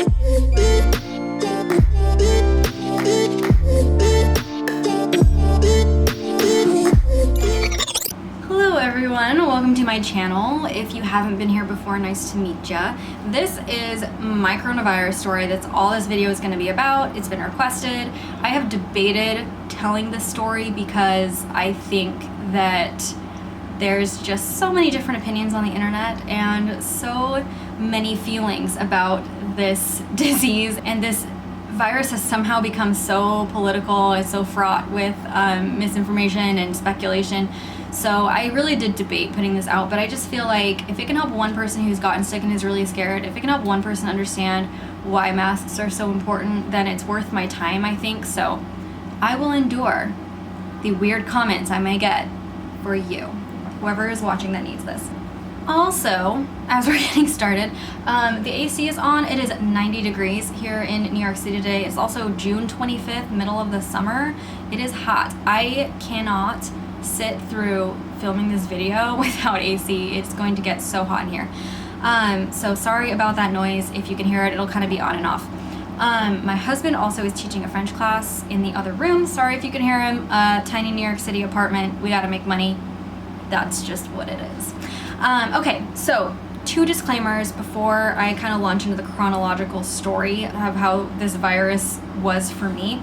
Hello everyone, welcome to my channel. If you haven't been here before, nice to meet ya. This is my coronavirus story. That's all this video is going to be about. It's been requested. I have debated telling this story because I think that there's just so many different opinions on the internet and so many feelings about this disease, and this virus has somehow become so political. It's so fraught with misinformation and speculation. So I really did debate putting this out, but I just feel like if it can help one person who's gotten sick and is really scared, if it can help one person understand why masks are so important, then it's worth my time, I think. So I will endure the weird comments I may get for you, whoever is watching that needs this. Also, as we're getting started, the AC is on. It is 90 degrees here in New York City today. It's also June 25th, middle of the summer. It is hot. I cannot sit through filming this video without AC. It's going to get so hot in here. So sorry about that noise. If you can hear it, it'll kind of be on and off. My husband also is teaching a French class in the other room. Sorry if you can hear him. Tiny New York City apartment. We gotta make money. That's just what it is. Okay, so 2 disclaimers before I kind of launch into the chronological story of how this virus was for me.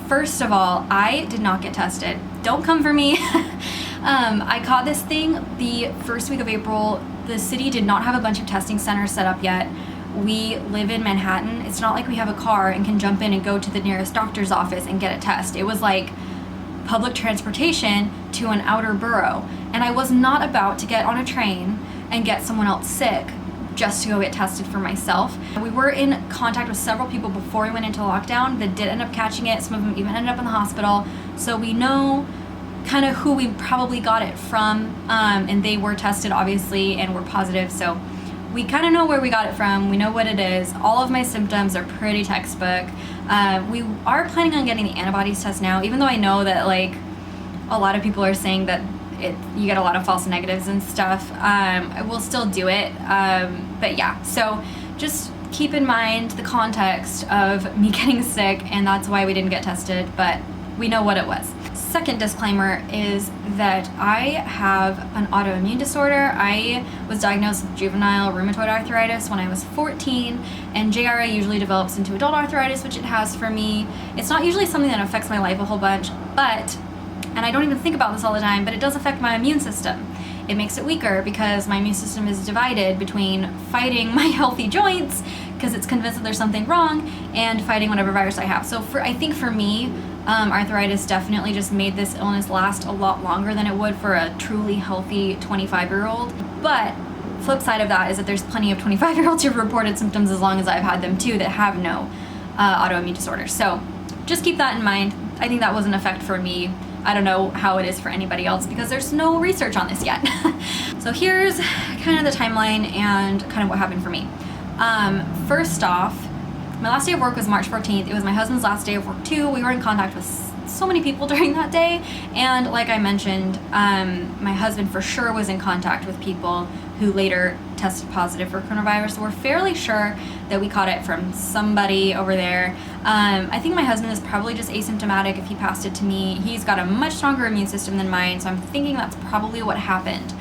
First of all, I did not get tested. Don't come for me. I caught this thing the first week of April. The city did not have a bunch of testing centers set up yet. We live in Manhattan. It's not like we have a car and can jump in and go to the nearest doctor's office and get a test. It was like public transportation to an outer borough. And I was not about to get on a train and get someone else sick just to go get tested for myself. We were in contact with several people before we went into lockdown that did end up catching it. Some of them even ended up in the hospital. So we know kind of who we probably got it from, and they were tested obviously and were positive. So we kind of know where we got it from. We know what it is. All of my symptoms are pretty textbook. We are planning on getting the antibodies test now, even though I know that like a lot of people are saying that you get a lot of false negatives and stuff. I will still do it, but yeah, so just keep in mind the context of me getting sick, and that's why we didn't get tested, but we know what it was. Second disclaimer is that I have an autoimmune disorder. I was diagnosed with juvenile rheumatoid arthritis when I was 14, and JRA usually develops into adult arthritis, which it has for me. It's not usually something that affects my life a whole bunch, but, and I don't even think about this all the time, but it does affect my immune system. It makes it weaker because my immune system is divided between fighting my healthy joints because it's convinced that there's something wrong, and fighting whatever virus I have. So I think for me, arthritis definitely just made this illness last a lot longer than it would for a truly healthy 25-year-old. But flip side of that is that there's plenty of 25-year-olds who've reported symptoms as long as I've had them too that have no autoimmune disorder. So just keep that in mind. I think that was an effect for me. I don't know how it is for anybody else because there's no research on this yet. So here's kind of the timeline and kind of what happened for me. First off, my last day of work was March 14th. It was my husband's last day of work too. We were in contact with so many people during that day. And like I mentioned, my husband for sure was in contact with people who later tested positive for coronavirus. So we're fairly sure that we caught it from somebody over there. I think my husband is probably just asymptomatic if he passed it to me. He's got a much stronger immune system than mine, so I'm thinking that's probably what happened.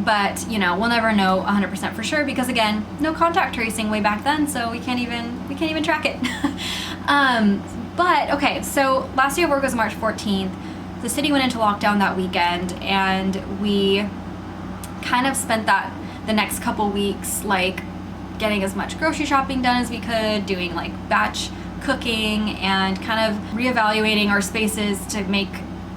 But you know, we'll never know 100% for sure because again, no contact tracing way back then, so we can't even track it. But okay, so last day of work was March 14th. The city went into lockdown that weekend, and we kind of spent the next couple weeks like getting as much grocery shopping done as we could, doing like batch cooking and kind of reevaluating our spaces to make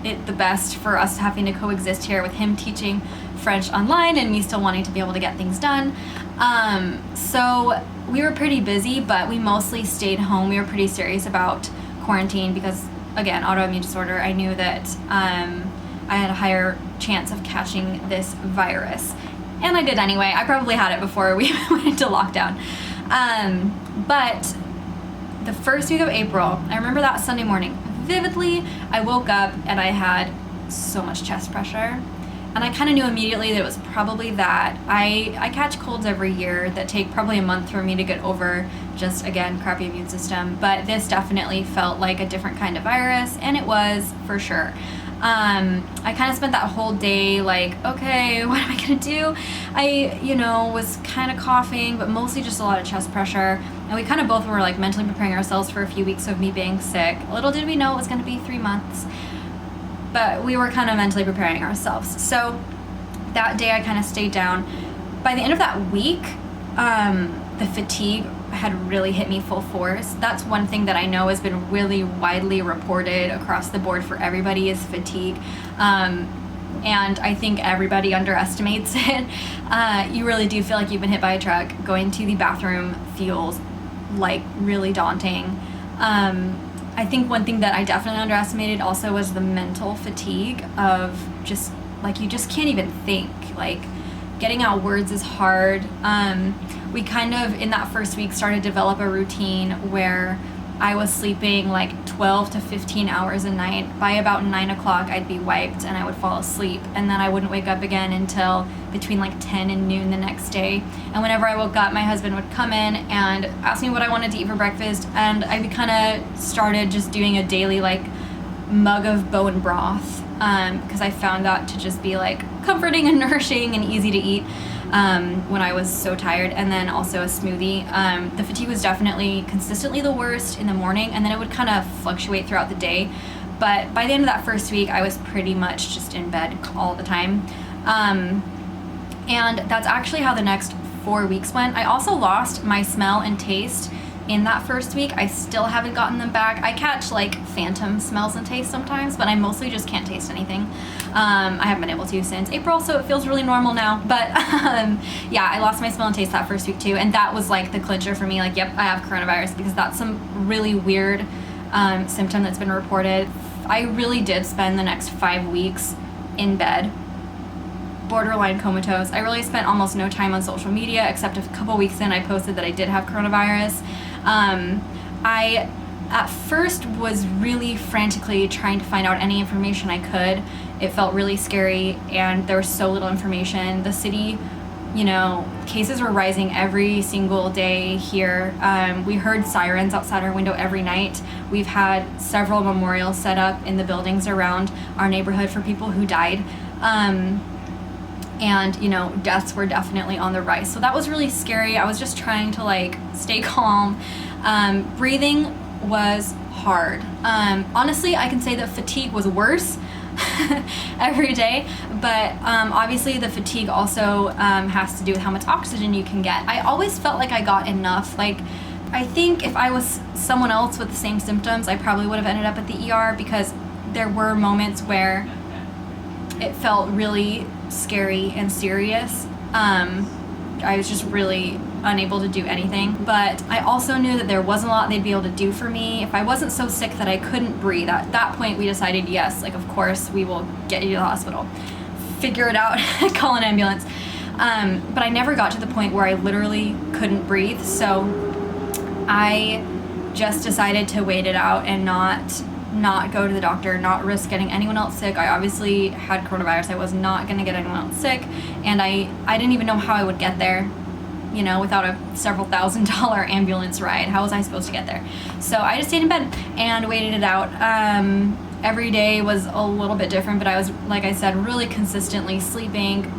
it the best for us having to coexist here with him teaching French online and me still wanting to be able to get things done. So we were pretty busy, but we mostly stayed home. We were pretty serious about quarantine because, again, autoimmune disorder, I knew that I had a higher chance of catching this virus. And I did anyway. I probably had it before we went into lockdown. But the first week of April, I remember that Sunday morning vividly. I woke up and I had so much chest pressure. And I kind of knew immediately that it was probably that. I catch colds every year that take probably a month for me to get over, just again, crappy immune system. But this definitely felt like a different kind of virus, and it was for sure. I kind of spent that whole day like, okay, what am I gonna do? I, was kind of coughing, but mostly just a lot of chest pressure. And we kind of both were like mentally preparing ourselves for a few weeks of me being sick. Little did we know it was gonna be 3 months, but we were kind of mentally preparing ourselves. So that day I kind of stayed down. By the end of that week, the fatigue had really hit me full force. That's one thing that I know has been really widely reported across the board for everybody is fatigue. And I think everybody underestimates it. You really do feel like you've been hit by a truck. Going to the bathroom feels like really daunting. I think one thing that I definitely underestimated also was the mental fatigue of just like, you just can't even think. Like, getting out words is hard. We kind of, in that first week, started to develop a routine where I was sleeping like 12 to 15 hours a night. By about 9 o'clock, I'd be wiped and I would fall asleep. And then I wouldn't wake up again until between like 10 and noon the next day. And whenever I woke up, my husband would come in and ask me what I wanted to eat for breakfast. And I kind of started just doing a daily like mug of bone broth, because I found that to just be like comforting and nourishing and easy to eat when I was so tired. And then also a smoothie. The fatigue was definitely consistently the worst in the morning, and then it would kind of fluctuate throughout the day. But by the end of that first week, I was pretty much just in bed all the time. And that's actually how the next 4 weeks went. I also lost my smell and taste in that first week. I still haven't gotten them back. I catch like phantom smells and tastes sometimes, but I mostly just can't taste anything. I haven't been able to since April, so it feels really normal now. But yeah, I lost my smell and taste that first week too, and that was like the clincher for me. Like, yep, I have coronavirus, because that's some really weird symptom that's been reported. I really did spend the next 5 weeks in bed, borderline comatose. I really spent almost no time on social media, except a couple weeks in I posted that I did have coronavirus. I at first was really frantically trying to find out any information I could. It felt really scary, and there was so little information. The city, cases were rising every single day here. We heard sirens outside our window every night. We've had several memorials set up in the buildings around our neighborhood for people who died. And deaths were definitely on the rise. So that was really scary. I was just trying to like stay calm. Breathing was hard. Honestly, I can say that fatigue was worse every day, but obviously the fatigue also has to do with how much oxygen you can get. I always felt like I got enough. Like, I think if I was someone else with the same symptoms, I probably would have ended up at the ER, because there were moments where it felt really scary and serious. I was just really unable to do anything. But I also knew that there wasn't a lot they'd be able to do for me. If I wasn't so sick that I couldn't breathe, at that point we decided, yes, like of course we will get you to the hospital. Figure it out, call an ambulance. But I never got to the point where I literally couldn't breathe. So I just decided to wait it out and not go to the doctor, not risk getting anyone else sick. I obviously had coronavirus. I was not going to get anyone else sick, and I didn't even know how I would get there, without a several $1,000 ambulance ride. How was I supposed to get there? So I just stayed in bed and waited it out. Every day was a little bit different, but I was, like I said, really consistently sleeping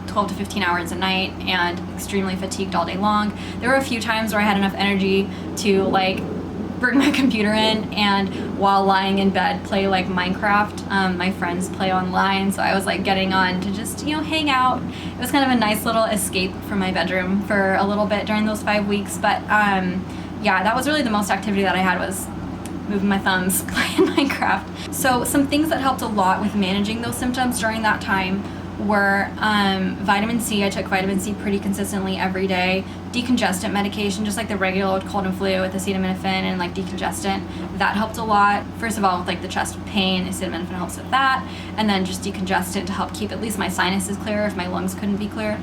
12 to 15 hours a night and extremely fatigued all day long. There were a few times where I had enough energy to bring my computer in and while lying in bed play like Minecraft. My friends play online, so I was getting on to just hang out. It was kind of a nice little escape from my bedroom for a little bit during those 5 weeks. But yeah, that was really the most activity that I had, was moving my thumbs, playing Minecraft. So some things that helped a lot with managing those symptoms during that time were vitamin C. I took vitamin C pretty consistently every day decongestant medication, just like the regular old cold and flu with acetaminophen and like decongestant. That helped a lot. First of all, with like the chest pain, acetaminophen helps with that, and then just decongestant to help keep at least my sinuses clear if my lungs couldn't be clear.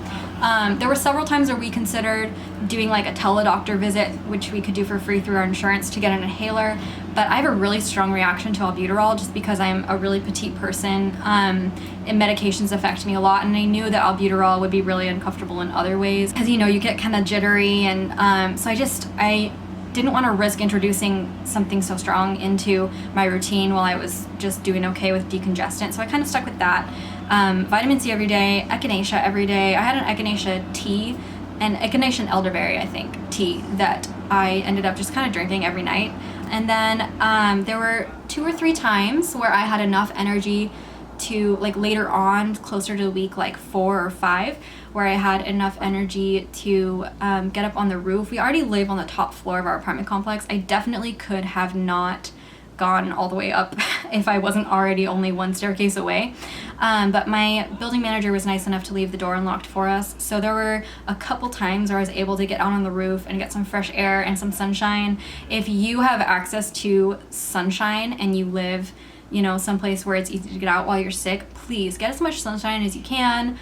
There were several times where we considered doing like a teledoctor visit, which we could do for free through our insurance, to get an inhaler, but I have a really strong reaction to albuterol just because I'm a really petite person, and medications affect me a lot, and I knew that albuterol would be really uncomfortable in other ways because, you know, you get kind of jittery, and so I didn't want to risk introducing something so strong into my routine while I was just doing okay with decongestant, so I kind of stuck with that. Vitamin C every day, echinacea every day. I had an echinacea tea, and echinacea and elderberry, I think, tea that I ended up just kind of drinking every night. And then there were 2 or 3 times where I had enough energy to, like later on, closer to week like 4 or 5, where I had enough energy to get up on the roof. We already live on the top floor of our apartment complex. I definitely could have not gone all the way up if I wasn't already only 1 staircase away. But my building manager was nice enough to leave the door unlocked for us. So there were a couple times where I was able to get out on the roof and get some fresh air and some sunshine. If you have access to sunshine and you live, you know, someplace where it's easy to get out while you're sick, please get as much sunshine as you can.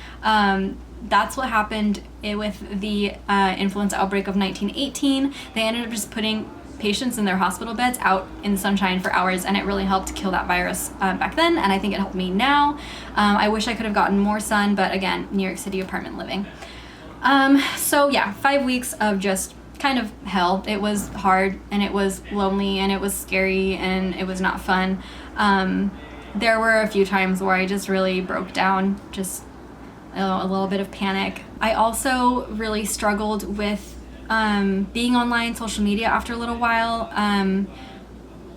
That's what happened with the influenza outbreak of 1918. They ended up just putting patients in their hospital beds out in the sunshine for hours, and it really helped kill that virus back then, and I think it helped me now. I wish I could have gotten more sun, but again, New York City apartment living. So yeah, 5 weeks of just kind of hell. It was hard, and it was lonely, and it was scary, and it was not fun. There were a few times where I just really broke down, just a little bit of panic. I also really struggled with being online, social media after a little while.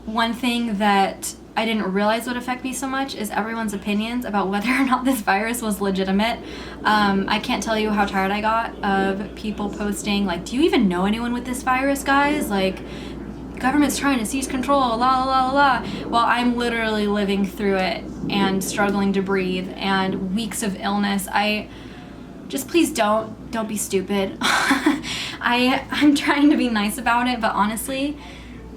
One thing that I didn't realize would affect me so much is everyone's opinions about whether or not this virus was legitimate. I can't tell you how tired I got of people posting, like, do you even know anyone with this virus, guys? Like, government's trying to seize control, la la la la. While I'm literally living through it and struggling to breathe and weeks of illness. Just please don't be stupid. I'm trying to be nice about it, but honestly,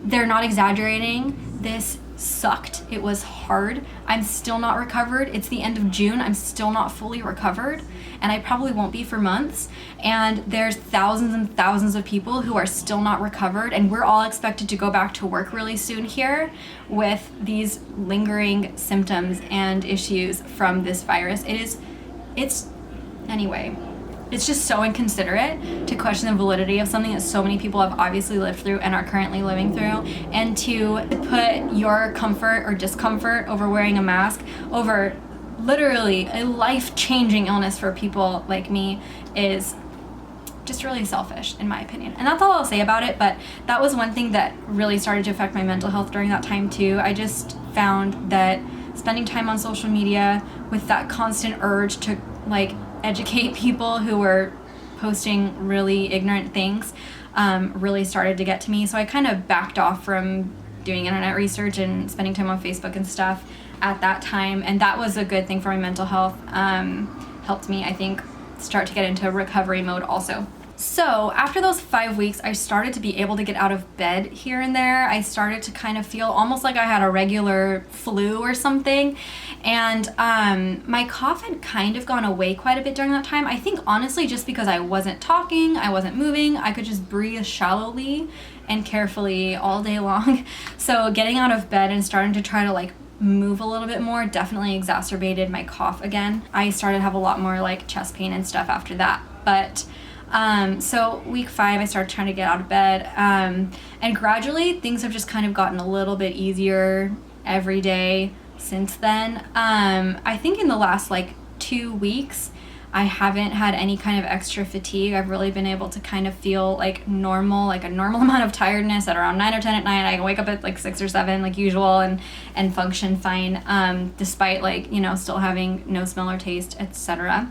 they're not exaggerating. This sucked. It was hard. I'm still not recovered. It's the end of June. I'm still not fully recovered, and I probably won't be for months. And there's thousands and thousands of people who are still not recovered, and we're all expected to go back to work really soon here with these lingering symptoms and issues from this virus. Anyway, it's just so inconsiderate to question the validity of something that so many people have obviously lived through and are currently living through, and to put your comfort or discomfort over wearing a mask over literally a life-changing illness for people like me is just really selfish, in my opinion. And that's all I'll say about it, but that was one thing that really started to affect my mental health during that time too. I just found that spending time on social media with that constant urge to like educate people who were posting really ignorant things really started to get to me. So I kind of backed off from doing internet research and spending time on Facebook and stuff at that time, and that was a good thing for my mental health. Helped me, I think, start to get into recovery mode also. So after those 5 weeks, I started to be able to get out of bed here and there. I started to kind of feel almost like I had a regular flu or something. And my cough had kind of gone away quite a bit during that time. I think honestly just because I wasn't talking, I wasn't moving, I could just breathe shallowly and carefully all day long. So getting out of bed and starting to try to like move a little bit more definitely exacerbated my cough again. I started to have a lot more like chest pain and stuff after that. But so week 5, I started trying to get out of bed, and gradually things have just kind of gotten a little bit easier every day since then. I think in the last like 2 weeks, I haven't had any kind of extra fatigue. I've really been able to kind of feel like normal, like a normal amount of tiredness at around 9 or 10 at night. I can wake up at like 6 or 7 like usual and function fine, despite like, you know, still having no smell or taste, etc.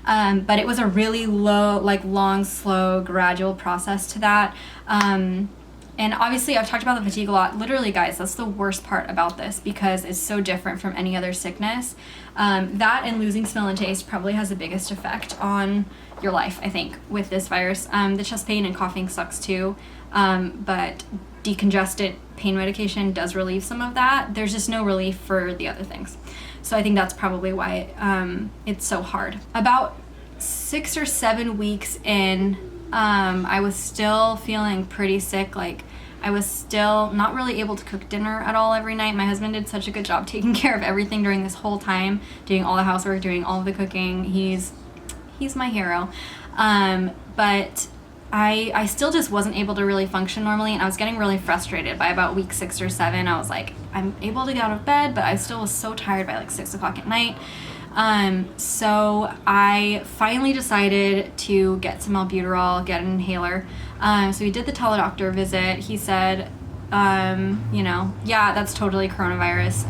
But it was a really long, slow, gradual process to that. And obviously I've talked about the fatigue a lot. Literally, guys, that's the worst part about this because it's so different from any other sickness. That and losing smell and taste probably has the biggest effect on your life, I think, with this virus. The chest pain and coughing sucks too, but decongestant pain medication does relieve some of that. There's just no relief for the other things. So I think that's probably why it's so hard. About 6 or 7 weeks in, I was still feeling pretty sick. Like, I was still not really able to cook dinner at all every night. My husband did such a good job taking care of everything during this whole time, doing all the housework, doing all of the cooking. He's my hero. But I still just wasn't able to really function normally, and I was getting really frustrated. By about week 6 or 7, I was like, I'm able to get out of bed, but I still was so tired by like 6 o'clock at night. So I finally decided to get some albuterol, get an inhaler. So we did the teledoctor visit. He said, yeah, that's totally coronavirus.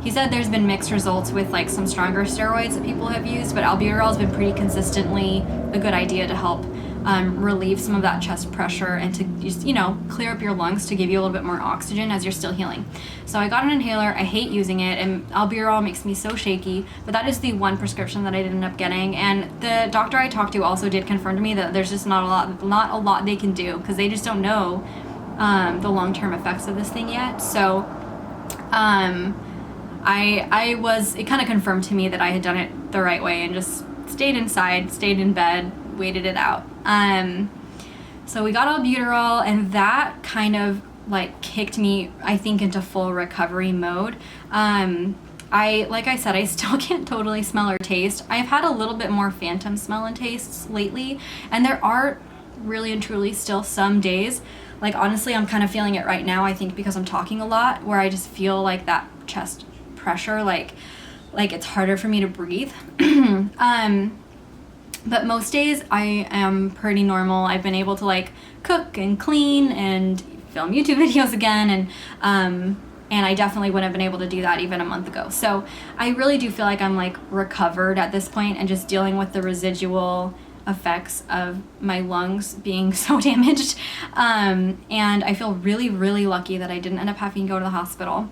He said there's been mixed results with like some stronger steroids that people have used, but albuterol has been pretty consistently a good idea to help relieve some of that chest pressure and to just, clear up your lungs to give you a little bit more oxygen as you're still healing. So I got an inhaler. I hate using it, and albuterol makes me so shaky, but that is the one prescription that I did end up getting. And the doctor I talked to also did confirm to me that there's just not a lot they can do, because they just don't know the long-term effects of this thing yet. So it kind of confirmed to me that I had done it the right way and just stayed inside, stayed in bed, waited it out. So we got albuterol, and that kind of like kicked me, I think, into full recovery mode. Like I said, I still can't totally smell or taste. I've had a little bit more phantom smell and tastes lately, and there are really and truly still some days, like honestly, I'm kind of feeling it right now, I think because I'm talking a lot, where I just feel like that chest pressure, like it's harder for me to breathe. But most days I am pretty normal. I've been able to like cook and clean and film YouTube videos again, and I definitely wouldn't have been able to do that even a month ago. So I really do feel like I'm like recovered at this point and just dealing with the residual effects of my lungs being so damaged. And I feel really, really lucky that I didn't end up having to go to the hospital.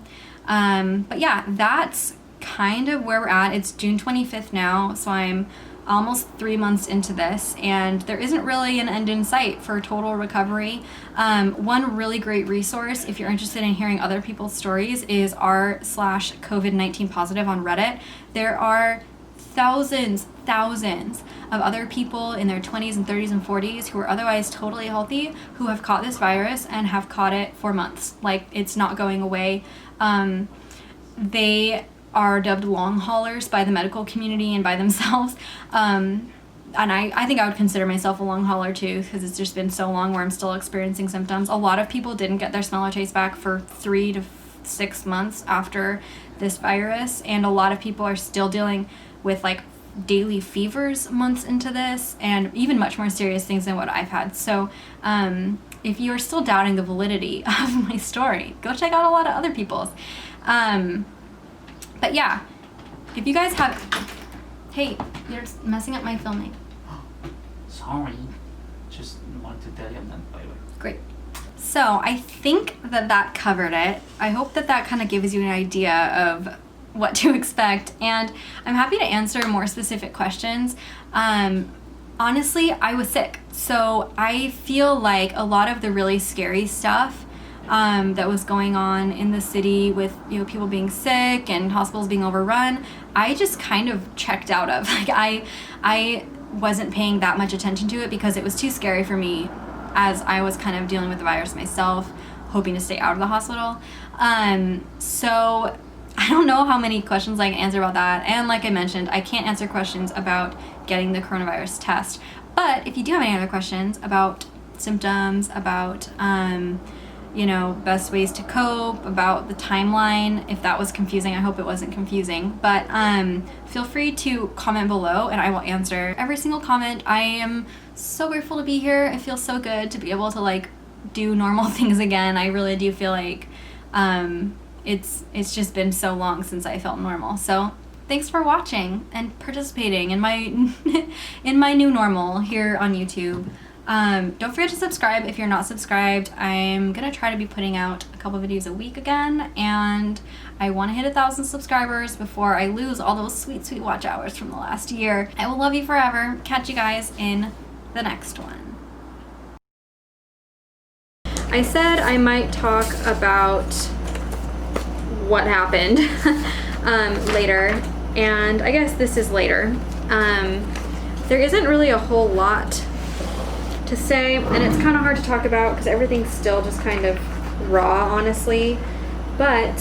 But yeah, that's kind of where we're at. It's June 25th now, so I'm almost 3 months into this, and there isn't really an end in sight for total recovery. One really great resource, if you're interested in hearing other people's stories, is r/COVID-19 positive on Reddit. There are thousands of other people in their 20s and 30s and 40s who are otherwise totally healthy who have caught this virus and have caught it for months. Like, it's not going away. They are dubbed long haulers by the medical community and by themselves. And I think I would consider myself a long hauler too, because it's just been so long where I'm still experiencing symptoms. A lot of people didn't get their smell or taste back for 3 to 6 months after this virus, and a lot of people are still dealing with like daily fevers months into this, and even much more serious things than what I've had. So if you are still doubting the validity of my story, go check out a lot of other people's. But yeah, if you guys have... Hey, you're messing up my filming. Sorry. Just wanted to tell you that, by the way. Great. So I think that covered it. I hope that kind of gives you an idea of what to expect, and I'm happy to answer more specific questions. Honestly, I was sick, so I feel like a lot of the really scary stuff that was going on in the city with people being sick and hospitals being overrun, I just kind of checked out of. Like, I wasn't paying that much attention to it because it was too scary for me, as I was kind of dealing with the virus myself, hoping to stay out of the hospital. So I don't know how many questions I can answer about that, and like I mentioned, I can't answer questions about getting the coronavirus test. But if you do have any other questions about symptoms, about best ways to cope, about the timeline, if that was confusing, I hope it wasn't confusing, but feel free to comment below and I will answer every single comment. I am so grateful to be here. It feels so good to be able to like do normal things again. I really do feel like it's just been so long since I felt normal. So thanks for watching and participating in my in my new normal here on YouTube. Don't forget to subscribe if you're not subscribed. I'm gonna try to be putting out a couple videos a week again, and I want to hit 1,000 subscribers before I lose all those sweet, sweet watch hours from the last year. I will love you forever. Catch you guys in the next one. I said I might talk about what happened later, and I guess this is later. There isn't really a whole lot to say, and it's kind of hard to talk about because everything's still just kind of raw, honestly. But